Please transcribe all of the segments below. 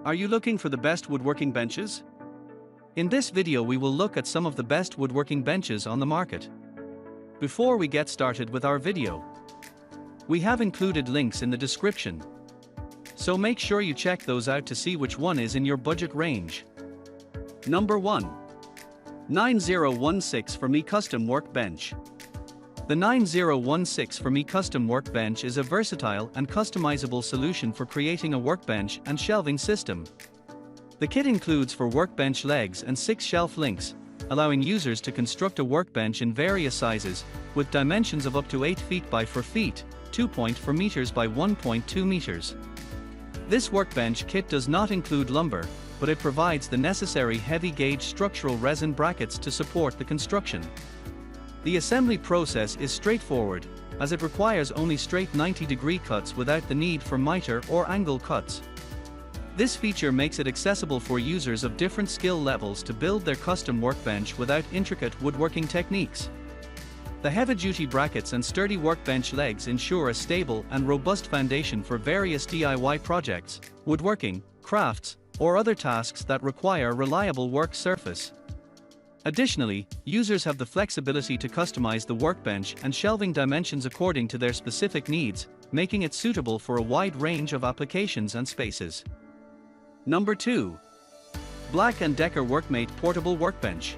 Are you looking for the best woodworking benches? In this video we will look at some of the best woodworking benches on the market. Before we get started with our video, we have included links in the description, so make sure you check those out to see which one is in your budget range. Number 1. 9016 For Me Custom Workbench. The 9016 For Me Custom Workbench is a versatile and customizable solution for creating a workbench and shelving system. The kit includes 4 workbench legs and 6 shelf links, allowing users to construct a workbench in various sizes, with dimensions of up to 8 feet by 4 feet, 2.4 meters by 1.2 meters. This workbench kit does not include lumber, but it provides the necessary heavy-gauge structural resin brackets to support the construction. The assembly process is straightforward, as it requires only straight 90-degree cuts without the need for miter or angle cuts. This feature makes it accessible for users of different skill levels to build their custom workbench without intricate woodworking techniques. The heavy-duty brackets and sturdy workbench legs ensure a stable and robust foundation for various DIY projects, woodworking, crafts, or other tasks that require a reliable work surface. Additionally, users have the flexibility to customize the workbench and shelving dimensions according to their specific needs, making it suitable for a wide range of applications and spaces. Number 2. BLACK+DECKER Workmate Portable Workbench.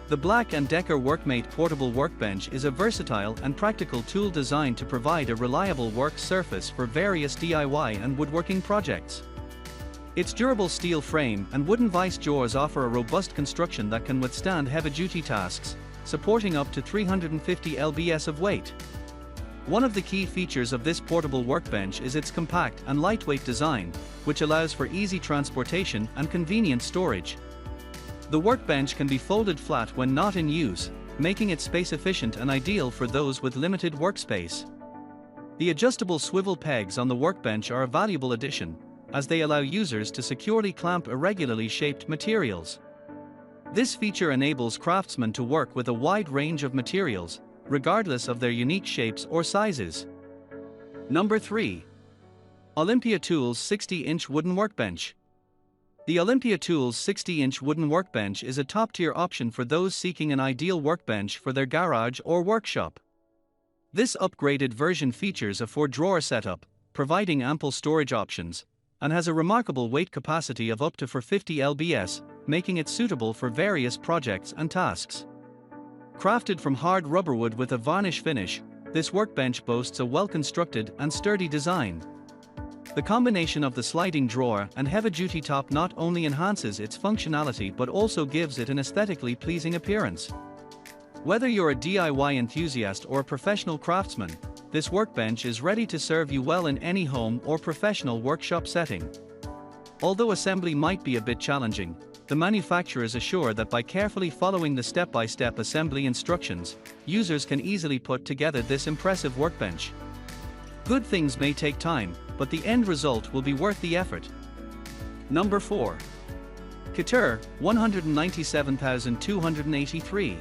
The BLACK+DECKER Workmate Portable Workbench is a versatile and practical tool designed to provide a reliable work surface for various DIY and woodworking projects. Its durable steel frame and wooden vice jaws offer a robust construction that can withstand heavy-duty tasks, supporting up to 350 lbs of weight. One of the key features of this portable workbench is its compact and lightweight design, which allows for easy transportation and convenient storage. The workbench can be folded flat when not in use, making it space-efficient and ideal for those with limited workspace. The adjustable swivel pegs on the workbench are a valuable addition, as they allow users to securely clamp irregularly shaped materials. This feature enables craftsmen to work with a wide range of materials, regardless of their unique shapes or sizes. Number 3. Olympia Tools 60-inch Wooden Workbench. The Olympia Tools 60-inch wooden workbench is a top-tier option for those seeking an ideal workbench for their garage or workshop. This upgraded version features a 4-drawer setup, providing ample storage options, and has a remarkable weight capacity of up to 450 lbs, making it suitable for various projects and tasks. Crafted from hard rubber wood with a varnish finish, this workbench boasts a well-constructed and sturdy design. The combination of the sliding drawer and heavy-duty top not only enhances its functionality but also gives it an aesthetically pleasing appearance. Whether you're a DIY enthusiast or a professional craftsman, this workbench is ready to serve you well in any home or professional workshop setting. Although assembly might be a bit challenging, the manufacturers assure that by carefully following the step-by-step assembly instructions, users can easily put together this impressive workbench. Good things may take time, but the end result will be worth the effort. Number 4. Keter 197283.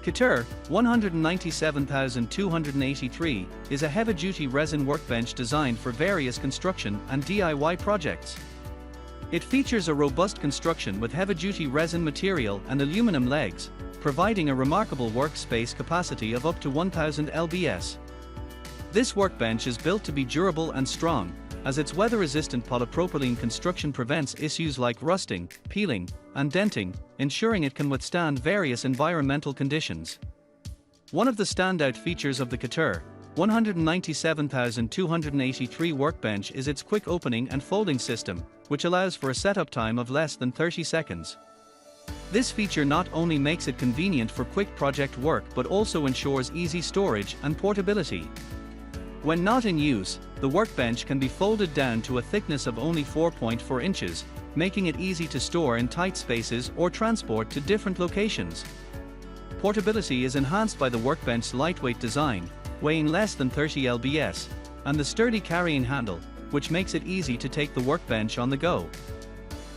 Keter 197283 is a heavy-duty resin workbench designed for various construction and DIY projects. It features a robust construction with heavy-duty resin material and aluminum legs, providing a remarkable workspace capacity of up to 1000 lbs. This workbench is built to be durable and strong, as its weather-resistant polypropylene construction prevents issues like rusting, peeling, and denting, ensuring it can withstand various environmental conditions. One of the standout features of the Keter 197283 workbench is its quick opening and folding system, which allows for a setup time of less than 30 seconds. This feature not only makes it convenient for quick project work but also ensures easy storage and portability. When not in use, the workbench can be folded down to a thickness of only 4.4 inches, making it easy to store in tight spaces or transport to different locations. Portability is enhanced by the workbench's lightweight design, weighing less than 30 lbs, and the sturdy carrying handle, which makes it easy to take the workbench on the go.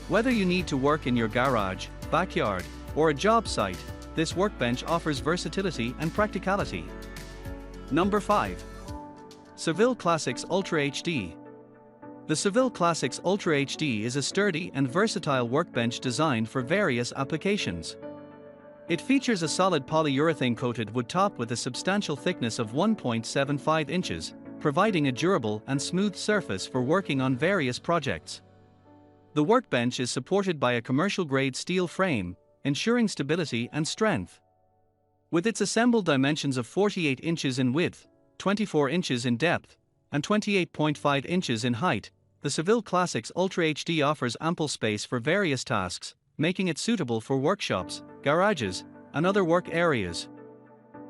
Whether you need to work in your garage, backyard, or a job site, this workbench offers versatility and practicality. Number 5. Seville Classics UltraHD. The Seville Classics UltraHD is a sturdy and versatile workbench designed for various applications. It features a solid polyurethane-coated wood top with a substantial thickness of 1.75 inches, providing a durable and smooth surface for working on various projects. The workbench is supported by a commercial-grade steel frame, ensuring stability and strength. With its assembled dimensions of 48 inches in width, 24 inches in depth, and 28.5 inches in height, the Seville Classics UltraHD offers ample space for various tasks, making it suitable for workshops, garages, and other work areas.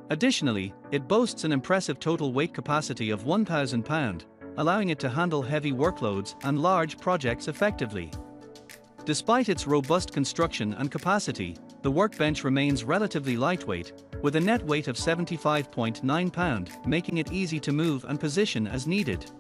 Additionally, it boasts an impressive total weight capacity of 1,000 pounds, allowing it to handle heavy workloads and large projects effectively. Despite its robust construction and capacity, the workbench remains relatively lightweight, with a net weight of 75.9 pounds, making it easy to move and position as needed.